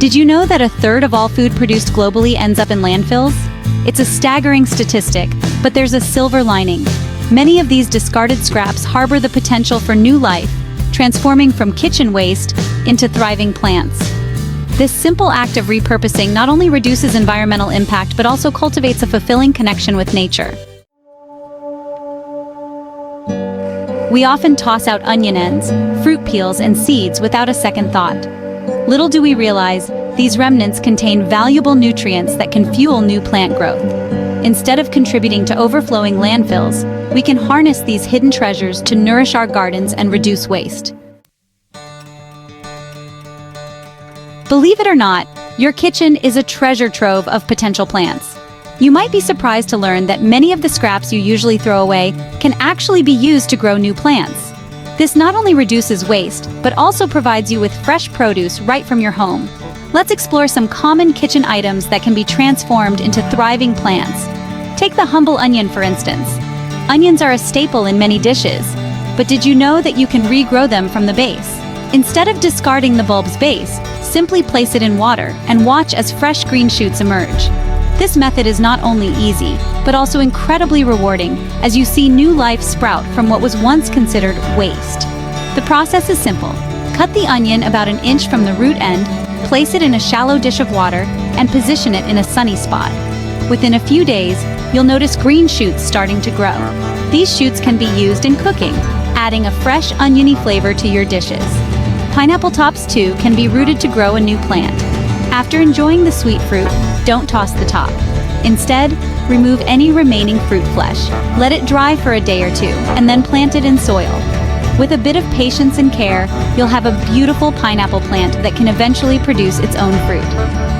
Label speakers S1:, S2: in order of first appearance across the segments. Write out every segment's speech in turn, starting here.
S1: Did you know that a third of all food produced globally ends up in landfills? It's a staggering statistic, but there's a silver lining. Many of these discarded scraps harbor the potential for new life, transforming from kitchen waste into thriving plants. This simple act of repurposing not only reduces environmental impact but also cultivates a fulfilling connection with nature. We often toss out onion ends, fruit peels, and seeds without a second thought. Little do we realize, these remnants contain valuable nutrients that can fuel new plant growth. Instead of contributing to overflowing landfills, we can harness these hidden treasures to nourish our gardens and reduce waste. Believe it or not, your kitchen is a treasure trove of potential plants. You might be surprised to learn that many of the scraps you usually throw away can actually be used to grow new plants. This not only reduces waste, but also provides you with fresh produce right from your home. Let's explore some common kitchen items that can be transformed into thriving plants. Take the humble onion, for instance. Onions are a staple in many dishes, but did you know that you can regrow them from the base? Instead of discarding the bulb's base, simply place it in water and watch as fresh green shoots emerge. This method is not only easy, but also incredibly rewarding as you see new life sprout from what was once considered waste. The process is simple. Cut the onion about an inch from the root end, place it in a shallow dish of water, and position it in a sunny spot. Within a few days, you'll notice green shoots starting to grow. These shoots can be used in cooking, adding a fresh oniony flavor to your dishes. Pineapple tops, too, can be rooted to grow a new plant. After enjoying the sweet fruit, don't toss the top. Instead, remove any remaining fruit flesh. Let it dry for a day or two, and then plant it in soil. With a bit of patience and care, you'll have a beautiful pineapple plant that can eventually produce its own fruit.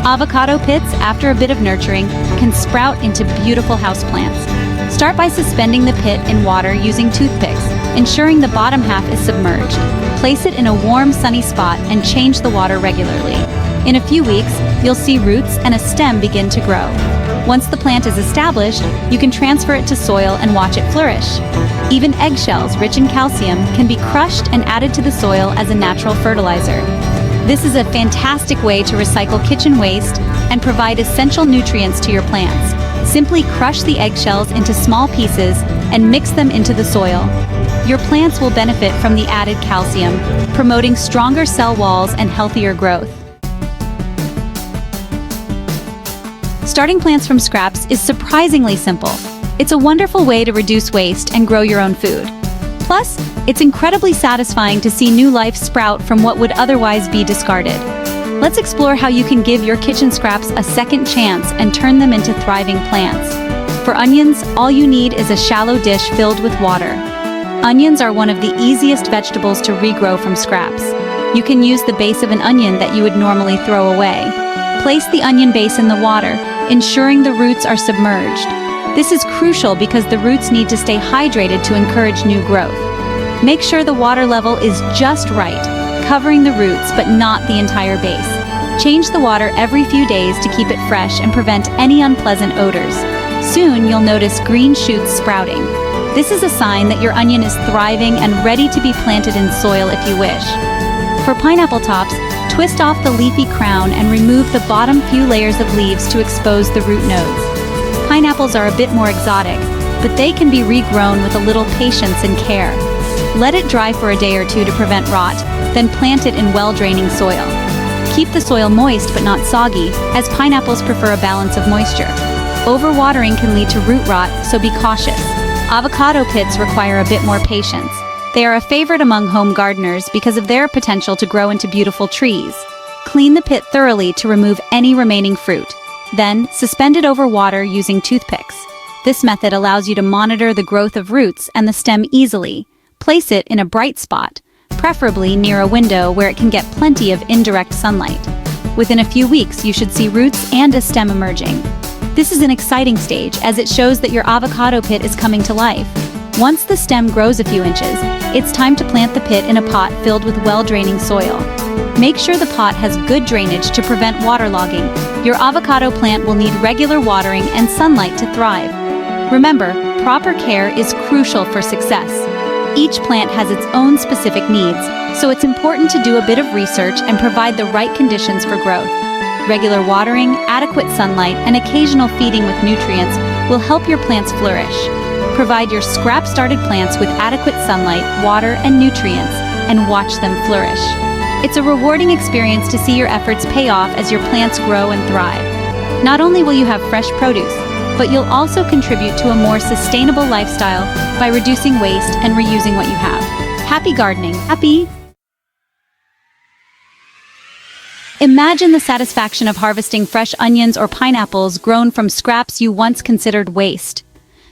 S1: Avocado pits, after a bit of nurturing, can sprout into beautiful houseplants. Start by suspending the pit in water using toothpicks, ensuring the bottom half is submerged. Place it in a warm, sunny spot and change the water regularly. In a few weeks, you'll see roots and a stem begin to grow. Once the plant is established, you can transfer it to soil and watch it flourish. Even eggshells rich in calcium can be crushed and added to the soil as a natural fertilizer. This is a fantastic way to recycle kitchen waste and provide essential nutrients to your plants. Simply crush the eggshells into small pieces and mix them into the soil. Your plants will benefit from the added calcium, promoting stronger cell walls and healthier growth. Starting plants from scraps is surprisingly simple. It's a wonderful way to reduce waste and grow your own food. Plus, it's incredibly satisfying to see new life sprout from what would otherwise be discarded. Let's explore how you can give your kitchen scraps a second chance and turn them into thriving plants. For onions, all you need is a shallow dish filled with water. Onions are one of the easiest vegetables to regrow from scraps. You can use the base of an onion that you would normally throw away. Place the onion base in the water, ensuring the roots are submerged. This is crucial because the roots need to stay hydrated to encourage new growth. Make sure the water level is just right, covering the roots but not the entire base. Change the water every few days to keep it fresh and prevent any unpleasant odors. Soon you'll notice green shoots sprouting. This is a sign that your onion is thriving and ready to be planted in soil if you wish. For pineapple tops, twist off the leafy crown and remove the bottom few layers of leaves to expose the root nodes. Pineapples are a bit more exotic, but they can be regrown with a little patience and care. Let it dry for a day or two to prevent rot, then plant it in well-draining soil. Keep the soil moist but not soggy, as pineapples prefer a balance of moisture. Overwatering can lead to root rot, so be cautious. Avocado pits require a bit more patience. They are a favorite among home gardeners because of their potential to grow into beautiful trees. Clean the pit thoroughly to remove any remaining fruit. Then, suspend it over water using toothpicks. This method allows you to monitor the growth of roots and the stem easily. Place it in a bright spot, preferably near a window where it can get plenty of indirect sunlight. Within a few weeks, you should see roots and a stem emerging. This is an exciting stage as it shows that your avocado pit is coming to life. Once the stem grows a few inches, it's time to plant the pit in a pot filled with well-draining soil. Make sure the pot has good drainage to prevent waterlogging. Your avocado plant will need regular watering and sunlight to thrive. Remember, proper care is crucial for success. Each plant has its own specific needs, so it's important to do a bit of research and provide the right conditions for growth. Regular watering, adequate sunlight, and occasional feeding with nutrients will help your plants flourish. Provide your scrap-started plants with adequate sunlight, water, and nutrients, and watch them flourish. It's a rewarding experience to see your efforts pay off as your plants grow and thrive. Not only will you have fresh produce, but you'll also contribute to a more sustainable lifestyle by reducing waste and reusing what you have. Happy gardening. Happy! Imagine the satisfaction of harvesting fresh onions or pineapples grown from scraps you once considered waste.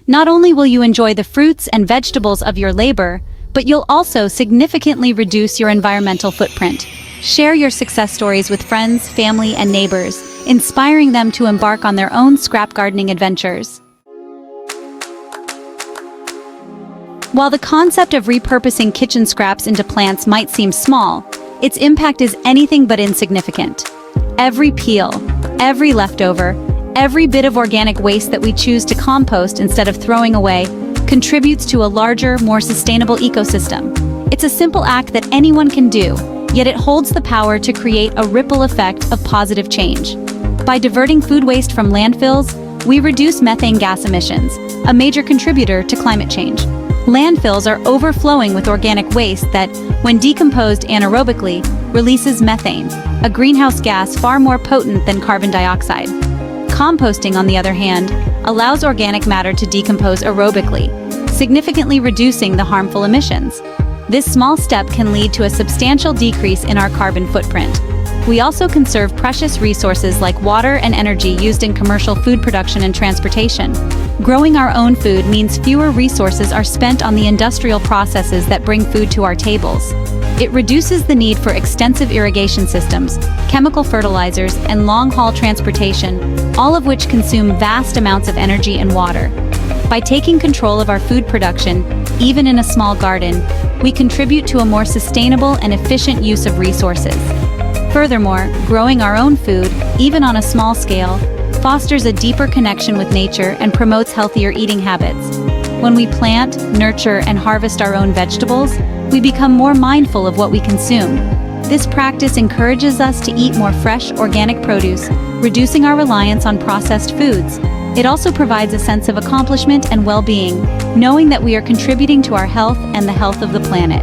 S1: Not only will you enjoy the fruits and vegetables of your labor, but you'll also significantly reduce your environmental footprint. Share your success stories with friends, family, and neighbors, inspiring them to embark on their own scrap gardening adventures. While the concept of repurposing kitchen scraps into plants might seem small, its impact is anything but insignificant. Every peel, every leftover, every bit of organic waste that we choose to compost instead of throwing away contributes to a larger, more sustainable ecosystem. It's a simple act that anyone can do, yet it holds the power to create a ripple effect of positive change. By diverting food waste from landfills, we reduce methane gas emissions, a major contributor to climate change. Landfills are overflowing with organic waste that, when decomposed anaerobically, releases methane, a greenhouse gas far more potent than carbon dioxide. Composting, on the other hand, allows organic matter to decompose aerobically, significantly reducing the harmful emissions. This small step can lead to a substantial decrease in our carbon footprint. We also conserve precious resources like water and energy used in commercial food production and transportation. Growing our own food means fewer resources are spent on the industrial processes that bring food to our tables. It reduces the need for extensive irrigation systems, chemical fertilizers, and long-haul transportation, all of which consume vast amounts of energy and water. By taking control of our food production, even in a small garden, we contribute to a more sustainable and efficient use of resources. Furthermore, growing our own food, even on a small scale, fosters a deeper connection with nature and promotes healthier eating habits. When we plant, nurture, and harvest our own vegetables, we become more mindful of what we consume. This practice encourages us to eat more fresh, organic produce, reducing our reliance on processed foods. It also provides a sense of accomplishment and well-being, knowing that we are contributing to our health and the health of the planet.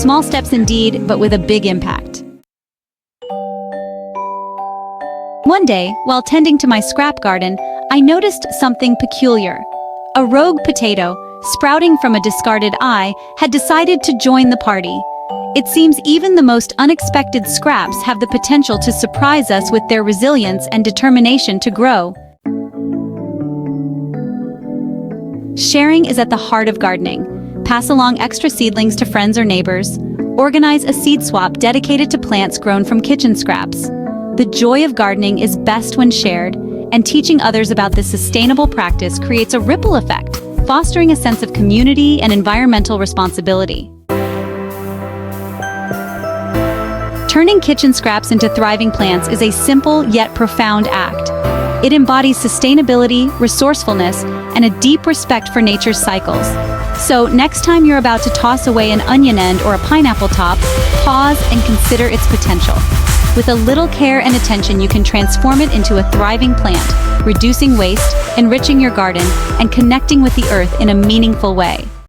S1: Small steps indeed, but with a big impact. One day, while tending to my scrap garden, I noticed something peculiar. A rogue potato, sprouting from a discarded eye, had decided to join the party. It seems even the most unexpected scraps have the potential to surprise us with their resilience and determination to grow. Sharing is at the heart of gardening. Pass along extra seedlings to friends or neighbors. Organize a seed swap dedicated to plants grown from kitchen scraps. The joy of gardening is best when shared, and teaching others about this sustainable practice creates a ripple effect, fostering a sense of community and environmental responsibility. Turning kitchen scraps into thriving plants is a simple yet profound act. It embodies sustainability, resourcefulness, and a deep respect for nature's cycles. So, next time you're about to toss away an onion end or a pineapple top, pause and consider its potential. With a little care and attention, you can transform it into a thriving plant, reducing waste, enriching your garden, and connecting with the earth in a meaningful way.